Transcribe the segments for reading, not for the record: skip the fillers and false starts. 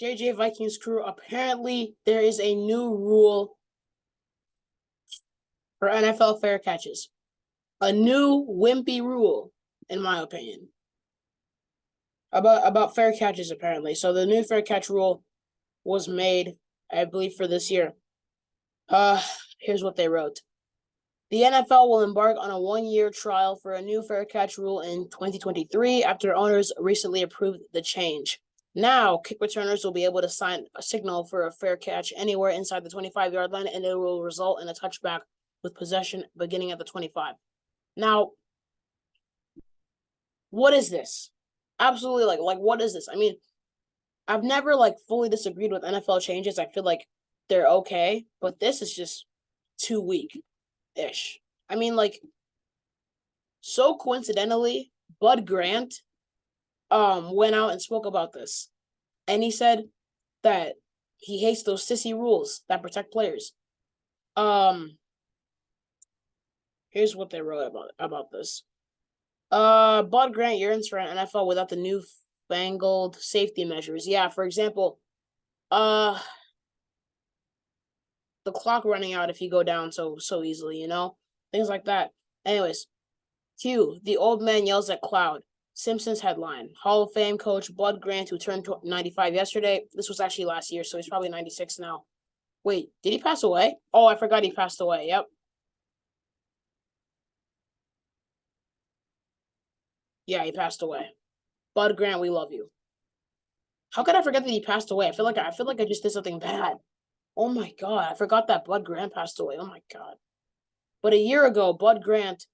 JJ Vikings crew, apparently there is a new rule for NFL fair catches. A new wimpy rule, in my opinion. About fair catches, apparently. So the new fair catch rule was made, I believe, for this year. Here's what they wrote. The NFL will embark on a 1-year trial for a new fair catch rule in 2023 after owners recently approved the change. Now, kick returners will be able to sign a signal for a fair catch anywhere inside the 25-yard line, and it will result in a touchback with possession beginning at the 25. Now, what is this? Absolutely, like what is this? I mean, I've never fully disagreed with NFL changes. I feel like they're okay, but this is just too weak-ish. I mean, so coincidentally, Bud Grant went out and spoke about this. And he said that he hates those sissy rules that protect players. Here's what they wrote about this. Bud Grant yearns for an NFL without the newfangled safety measures. Yeah, for example, the clock running out if you go down so easily, things like that. Anyways, Q, the old man yells at cloud. Simpsons headline. Hall of Fame coach Bud Grant, who turned 95 yesterday. This was actually last year, so he's probably 96 now. Wait, did he pass away? Oh, I forgot he passed away. Yep. Yeah, he passed away. Bud Grant, we love you. How could I forget that he passed away? I feel like I just did something bad. Oh my god, I forgot that Bud Grant passed away. Oh my god. But a year ago, Bud Grant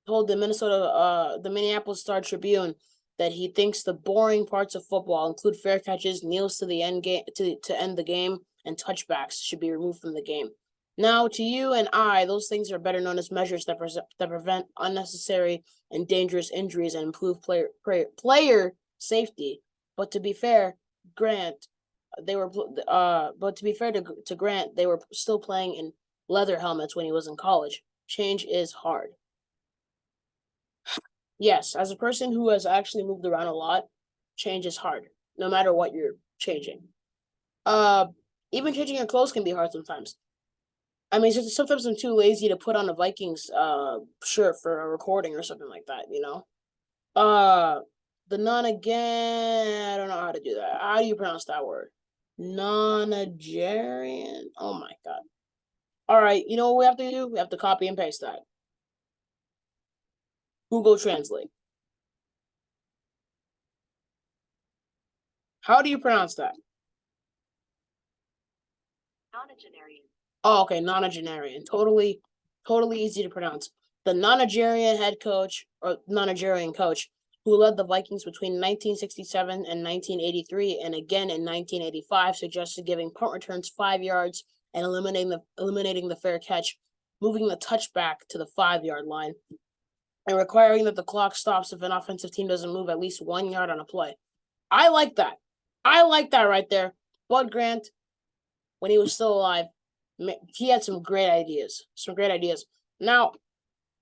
told the Minneapolis Star-Tribune that he thinks the boring parts of football include fair catches, kneels to the end game to end the game, and touchbacks should be removed from the game. Now, to you and I, those things are better known as measures that prevent unnecessary and dangerous injuries and improve player safety. But to be fair, Grant, but to be fair to Grant, they were still playing in leather helmets when he was in college. Change is hard. Yes, as a person who has actually moved around a lot, change is hard, no matter what you're changing. Even changing your clothes can be hard sometimes. I mean, sometimes I'm too lazy to put on a Vikings shirt for a recording or something like that, The nonagen, I don't know how to do that. How do you pronounce that word? Nonagerian? Oh my god. All right, you know what we have to do? We have to copy and paste that. Google Translate. How do you pronounce that? Nonagenarian. Oh, okay, nonagenarian. Totally easy to pronounce. The nonagerian head coach, or nonagerian coach, who led the Vikings between 1967 and 1983 and again in 1985, suggested giving punt returns 5 yards and eliminating the fair catch, moving the touchback to the 5-yard line, and requiring that the clock stops if an offensive team doesn't move at least 1 yard on a play. I like that. I like that right there. Bud Grant, when he was still alive, he had some great ideas. Now,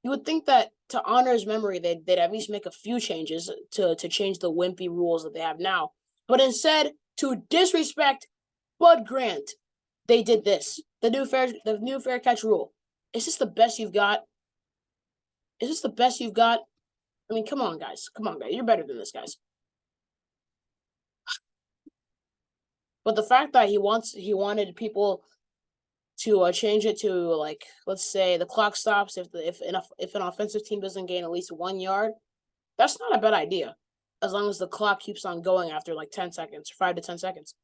you would think that to honor his memory, they'd at least make a few changes to change the wimpy rules that they have now. But instead, to disrespect Bud Grant, they did this. The new fair catch rule. Is this the best you've got? Is this the best you've got? I mean, come on, guys. You're better than this, guys. But the fact that he wanted people to change it to, let's say the clock stops if an offensive team doesn't gain at least 1 yard, that's not a bad idea, as long as the clock keeps on going after 10 seconds, 5 to 10 seconds.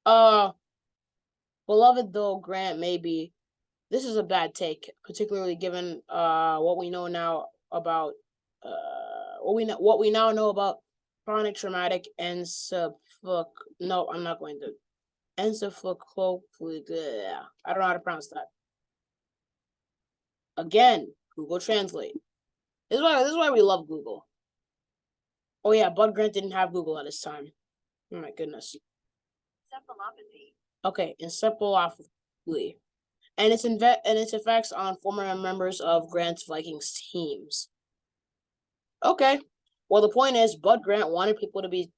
Beloved though Grant may be, this is a bad take, particularly given what we know now about what we now know about chronic traumatic encephalopathy. No, I'm not going to. Encephalopathy. I don't know how to pronounce that. Again, Google Translate. This is why we love Google. Oh yeah, Bud Grant didn't have Google at his time. Oh my goodness. Encephalopathy. Okay, encephalopathy. And its effects on former members of Grant's Vikings teams. Okay. Well, the point is, Bud Grant wanted people to be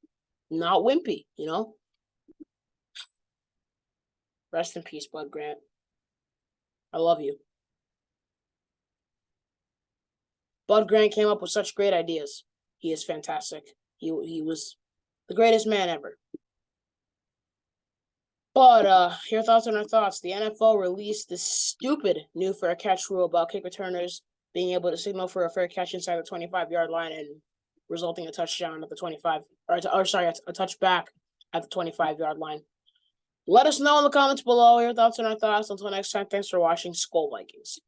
not wimpy, Rest in peace, Bud Grant. I love you. Bud Grant came up with such great ideas. He is fantastic. He was the greatest man ever. But your thoughts on our thoughts. The NFL released this stupid new fair catch rule about kick returners being able to signal for a fair catch inside the 25-yard line and resulting in a touchdown at the 25, or a touchback at the 25-yard line. Let us know in the comments below your thoughts on our thoughts. Until next time, thanks for watching Skull Vikings.